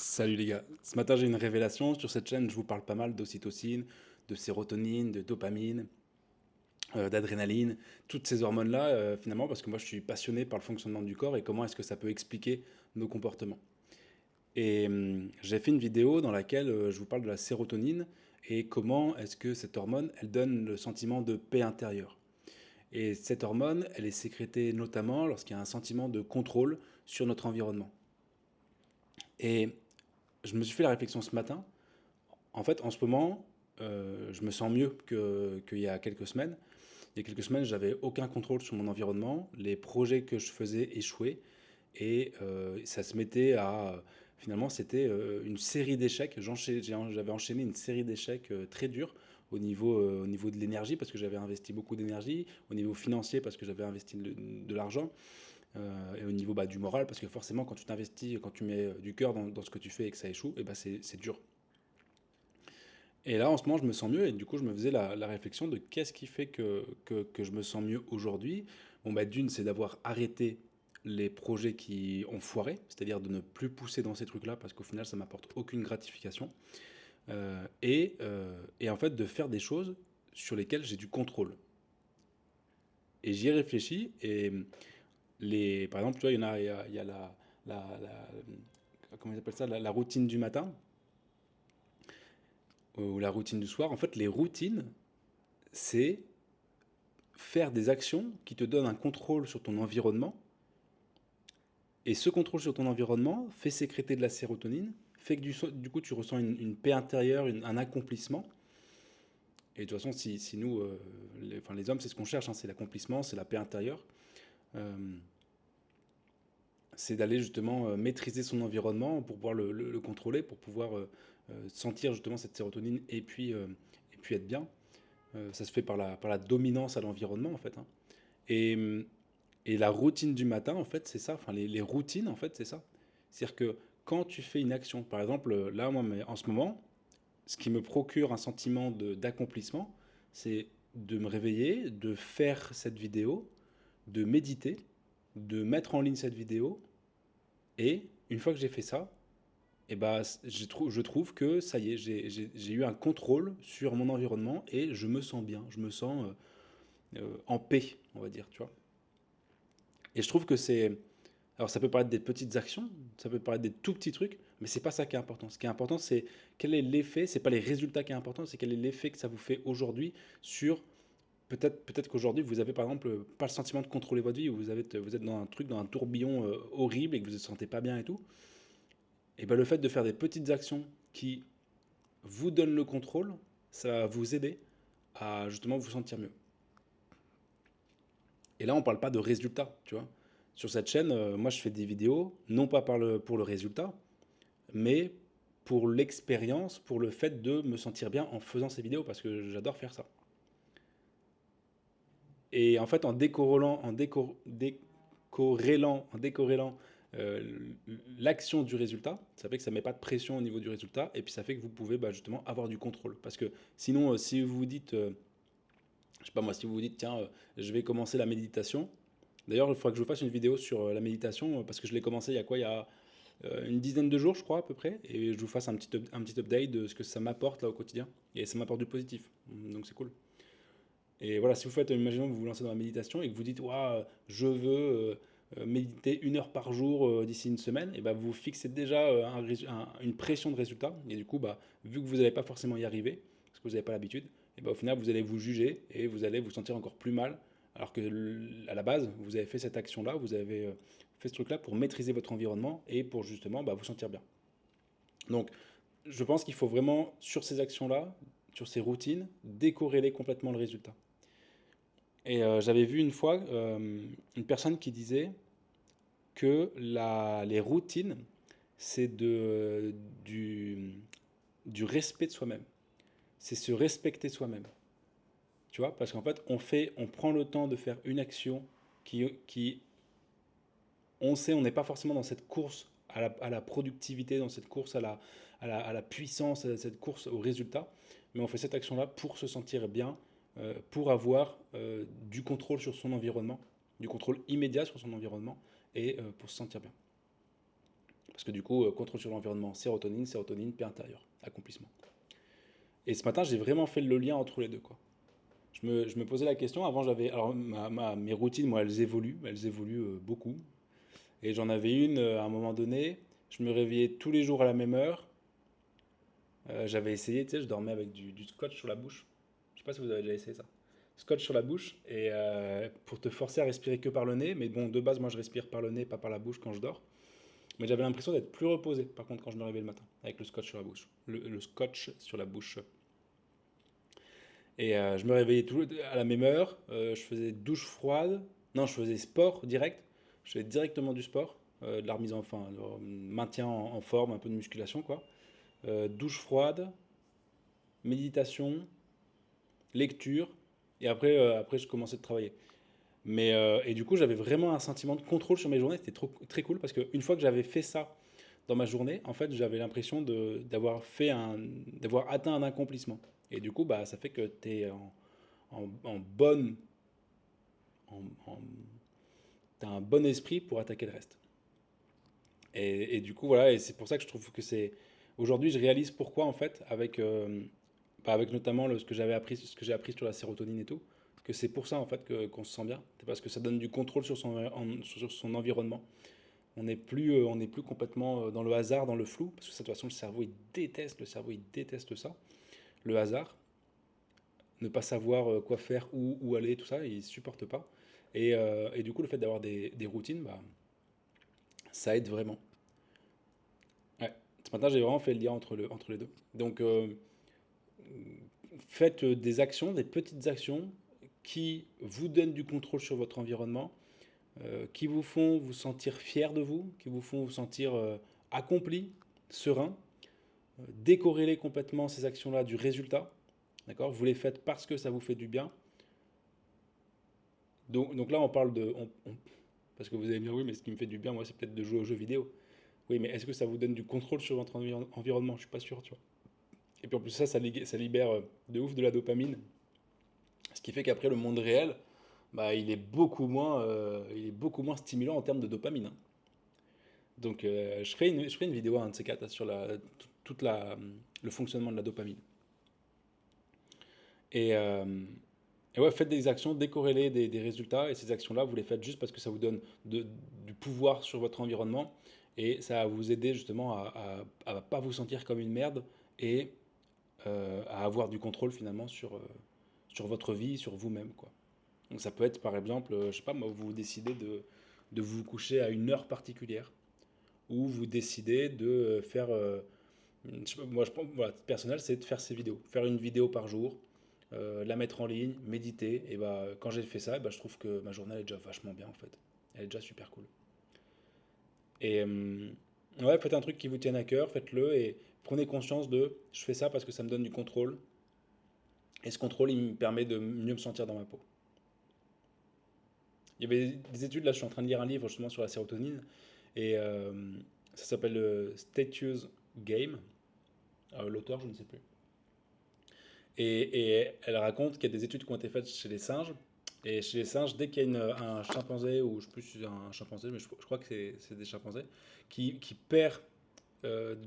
Salut les gars, ce matin j'ai une révélation. Sur cette chaîne je vous parle pas mal d'ocytocine, de sérotonine, de dopamine, d'adrénaline, toutes ces hormones-là finalement parce que moi je suis passionné par le fonctionnement du corps et comment est-ce que ça peut expliquer nos comportements. Et j'ai fait une vidéo dans laquelle je vous parle de la sérotonine et comment est-ce que cette hormone elle donne le sentiment de paix intérieure. Et cette hormone elle est sécrétée notamment lorsqu'il y a un sentiment de contrôle sur notre environnement. Et je me suis fait la réflexion ce matin. En fait, en ce moment, je me sens mieux qu'il y a quelques semaines. Il y a quelques semaines, j'avais aucun contrôle sur mon environnement. Les projets que je faisais échouaient. Et ça se mettait à... Finalement, c'était une série d'échecs. J'avais enchaîné une série d'échecs très durs au niveau de l'énergie, parce que j'avais investi beaucoup d'énergie, au niveau financier, parce que j'avais investi de l'argent, et au niveau du moral, parce que forcément, quand tu t'investis, quand tu mets du cœur dans ce que tu fais et que ça échoue, et ben c'est dur. Et là, en ce moment, je me sens mieux et du coup, je me faisais la réflexion de qu'est-ce qui fait que je me sens mieux aujourd'hui. Bon, bah, d'une, c'est d'avoir arrêté les projets qui ont foiré, c'est-à-dire de ne plus pousser dans ces trucs-là parce qu'au final, ça m'apporte aucune gratification. Et en fait, de faire des choses sur lesquelles j'ai du contrôle. Et j'y ai réfléchi et par exemple, tu vois, il y a comment ils appellent ça, la routine du matin ou la routine du soir. En fait, les routines, c'est faire des actions qui te donnent un contrôle sur ton environnement. Et ce contrôle sur ton environnement fait sécréter de la sérotonine, fait que du coup tu ressens une paix intérieure, un accomplissement. Et de toute façon, si nous, enfin, les hommes, c'est ce qu'on cherche, hein, c'est l'accomplissement, c'est la paix intérieure. Euh, c'est d'aller justement maîtriser son environnement pour pouvoir le contrôler, pour pouvoir sentir justement cette sérotonine et puis être bien. Ça se fait par la dominance à l'environnement en fait, hein. Et, et la routine du matin, en fait, c'est ça. Enfin, les routines, en fait, c'est ça. C'est-à-dire que quand tu fais une action, par exemple, là, moi, en ce moment, ce qui me procure un sentiment d'accomplissement, c'est de me réveiller, de faire cette vidéo, de méditer, de mettre en ligne cette vidéo. Et une fois que j'ai fait ça, et ben, je trouve que ça y est, j'ai eu un contrôle sur mon environnement et je me sens bien, je me sens en paix, on va dire, tu vois. Et je trouve que c'est... Alors ça peut paraître des petites actions, ça peut paraître des tout petits trucs, mais c'est pas ça qui est important. Ce qui est important, c'est quel est l'effet, c'est pas les résultats qui est important, c'est quel est l'effet que ça vous fait aujourd'hui sur... Peut-être qu'aujourd'hui, vous avez par exemple pas le sentiment de contrôler votre vie, vous êtes dans un truc, dans un tourbillon horrible et que vous ne vous sentez pas bien et tout. Et ben le fait de faire des petites actions qui vous donnent le contrôle, ça va vous aider à justement vous sentir mieux. Et là, on parle pas de résultats, tu vois. Sur cette chaîne, moi, je fais des vidéos, non pas pour le résultat, mais pour l'expérience, pour le fait de me sentir bien en faisant ces vidéos, parce que j'adore faire ça. Et en fait, en décorrélant l'action du résultat, ça fait que ça ne met pas de pression au niveau du résultat, et puis ça fait que vous pouvez justement avoir du contrôle. Parce que sinon, si vous vous dites, je sais pas moi, si vous vous dites, tiens, je vais commencer la méditation. D'ailleurs, il faudra que je vous fasse une vidéo sur la méditation, parce que je l'ai commencé il y a quoi? Il y a une dizaine de jours, je crois, à peu près. Et je vous fasse un petit update de ce que ça m'apporte là au quotidien. Et ça m'apporte du positif. Donc c'est cool. Et voilà, si vous faites, imaginons que vous vous lancez dans la méditation et que vous dites, waouh, je veux méditer 1 heure par jour d'ici une semaine, et ben vous fixez déjà une pression de résultat. Et du coup, vu que vous n'allez pas forcément y arriver, parce que vous n'avez pas l'habitude, et ben au final, vous allez vous juger et vous allez vous sentir encore plus mal. Alors que à la base, vous avez fait cette action-là, vous avez fait ce truc-là pour maîtriser votre environnement et pour justement vous sentir bien. Donc, je pense qu'il faut vraiment, sur ces actions-là, sur ces routines, décorréler complètement le résultat. Et j'avais vu une fois une personne qui disait que les routines, c'est du respect de soi-même. C'est se respecter soi-même. Tu vois, parce qu'en fait, on prend le temps de faire une action qui on sait, on n'est pas forcément dans cette course à la productivité, dans cette course à la puissance, à cette course au résultat, mais on fait cette action-là pour se sentir bien, pour avoir du contrôle sur son environnement, du contrôle immédiat sur son environnement, et pour se sentir bien. Parce que du coup, contrôle sur l'environnement, sérotonine, sérotonine, paix intérieure, accomplissement. Et ce matin, j'ai vraiment fait le lien entre les deux, quoi. Je me posais la question, avant j'avais... Alors mes routines, moi, elles évoluent beaucoup. Et j'en avais une à un moment donné, je me réveillais tous les jours à la même heure. J'avais essayé, tu sais, je dormais avec du scotch sur la bouche. Je sais pas si vous avez déjà essayé ça. Scotch sur la bouche, et pour te forcer à respirer que par le nez. Mais bon, de base, moi je respire par le nez, pas par la bouche quand je dors. Mais j'avais l'impression d'être plus reposé, par contre, quand je me réveillais le matin, avec le scotch sur la bouche. Le scotch sur la bouche. Et je me réveillais à la même heure, je faisais douche froide. Non, je faisais sport direct. Je faisais directement du sport, de la remise enfin, maintien en forme, un peu de musculation, quoi. Douche froide, méditation, lecture, et après je commençais de travailler. Et du coup, j'avais vraiment un sentiment de contrôle sur mes journées. C'était très cool parce qu'une fois que j'avais fait ça dans ma journée, en fait, j'avais l'impression d'avoir atteint un accomplissement. Et du coup, bah, ça fait que tu es en bonne, en, en- t'as un bon esprit pour attaquer le reste. Et du coup, voilà, et c'est pour ça que je trouve que c'est. Aujourd'hui, je réalise pourquoi, en fait, avec notamment ce que j'ai appris sur la sérotonine et tout, que c'est pour ça, en fait, qu'on se sent bien. C'est parce que ça donne du contrôle sur son environnement. On n'est plus complètement dans le hasard, dans le flou, parce que ça, de toute façon, le cerveau, il déteste ça, le hasard, ne pas savoir quoi faire, où aller, tout ça, il supporte pas. Et du coup, le fait d'avoir des routines, bah, ça aide vraiment. Ouais. Ce matin, j'ai vraiment fait le lien entre les deux. Donc, faites des actions, des petites actions qui vous donnent du contrôle sur votre environnement, qui vous font vous sentir fier de vous, qui vous font vous sentir accompli, serein. Décorrélez complètement ces actions-là du résultat. D'accord. Vous les faites parce que ça vous fait du bien. Donc là, on parle parce que vous allez me dire, oui, mais ce qui me fait du bien, moi, c'est peut-être de jouer aux jeux vidéo. Oui, mais est-ce que ça vous donne du contrôle sur votre environnement? Je suis pas sûr, tu vois. Et puis en plus, ça libère de ouf de la dopamine. Ce qui fait qu'après, le monde réel, bah, il est beaucoup moins stimulant en termes de dopamine, hein. Donc, je ferai une vidéo, un de ces quatre, sur le fonctionnement de la dopamine. Et, euh, et ouais, faites des actions, décorrélez des résultats, et ces actions-là, vous les faites juste parce que ça vous donne du pouvoir sur votre environnement, et ça va vous aider justement à pas vous sentir comme une merde, et à avoir du contrôle finalement sur votre vie, sur vous-même, quoi. Donc ça peut être par exemple, je sais pas moi, vous décidez de vous coucher à une heure particulière, ou vous décidez de faire, je sais pas, moi je pense, voilà, personnel, c'est de faire ces vidéos, faire une vidéo par jour, la mettre en ligne, méditer, et bah quand j'ai fait ça, bah, je trouve que ma journée elle est déjà vachement bien en fait, elle est déjà super cool. Et ouais, faites un truc qui vous tienne à cœur, faites-le et prenez conscience de, je fais ça parce que ça me donne du contrôle, et ce contrôle il me permet de mieux me sentir dans ma peau. Il y avait des études, là je suis en train de lire un livre justement sur la sérotonine, et ça s'appelle Status Game. L'auteur, je ne sais plus. Et elle raconte qu'il y a des études qui ont été faites chez les singes. Et chez les singes, dès qu'il y a un chimpanzé, ou je ne sais plus si c'est un chimpanzé, mais je crois que c'est des chimpanzés, qui perd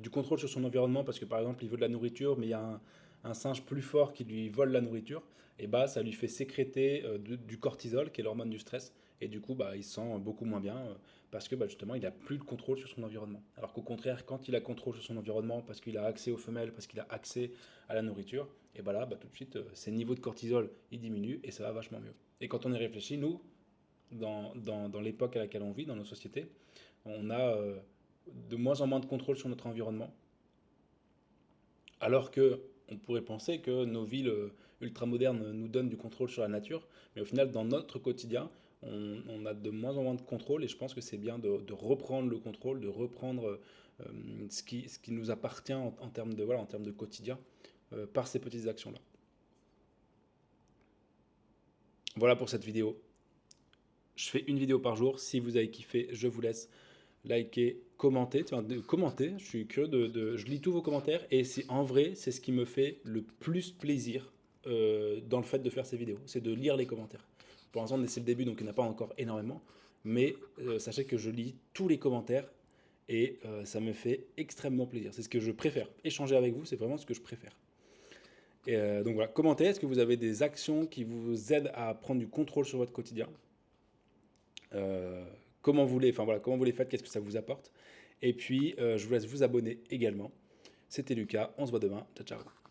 du contrôle sur son environnement parce que par exemple il veut de la nourriture, mais il y a un singe plus fort qui lui vole la nourriture, et bah ça lui fait sécréter du cortisol, qui est l'hormone du stress, et du coup bah, il se sent beaucoup moins bien parce que bah, justement il n'a plus de contrôle sur son environnement. Alors qu'au contraire, quand il a contrôle sur son environnement, parce qu'il a accès aux femelles, parce qu'il a accès à la nourriture, et bah là bah, tout de suite ses niveaux de cortisol ils diminuent et ça va vachement mieux. Et quand on y réfléchit, nous, dans l'époque à laquelle on vit, dans nos sociétés, on a de moins en moins de contrôle sur notre environnement, alors que on pourrait penser que nos villes ultramodernes nous donnent du contrôle sur la nature, mais au final, dans notre quotidien, on a de moins en moins de contrôle, et je pense que c'est bien de reprendre le contrôle, de reprendre ce qui nous appartient en termes voilà, en termes de quotidien, par ces petites actions-là. Voilà pour cette vidéo. Je fais une vidéo par jour. Si vous avez kiffé, je vous laisse liker, commenter. Commenter, je suis curieux je lis tous vos commentaires, et c'est en vrai, c'est ce qui me fait le plus plaisir dans le fait de faire ces vidéos, c'est de lire les commentaires. Pour l'instant, c'est le début, donc il n'y en a pas encore énormément, mais sachez que je lis tous les commentaires, et ça me fait extrêmement plaisir. C'est ce que je préfère. Échanger avec vous, c'est vraiment ce que je préfère. Et donc voilà, commentez, est-ce que vous avez des actions qui vous aident à prendre du contrôle sur votre quotidien? Euh, comment vous les faites, qu'est-ce que ça vous apporte? Et puis, je vous laisse vous abonner également. C'était Lucas, on se voit demain. Ciao, ciao.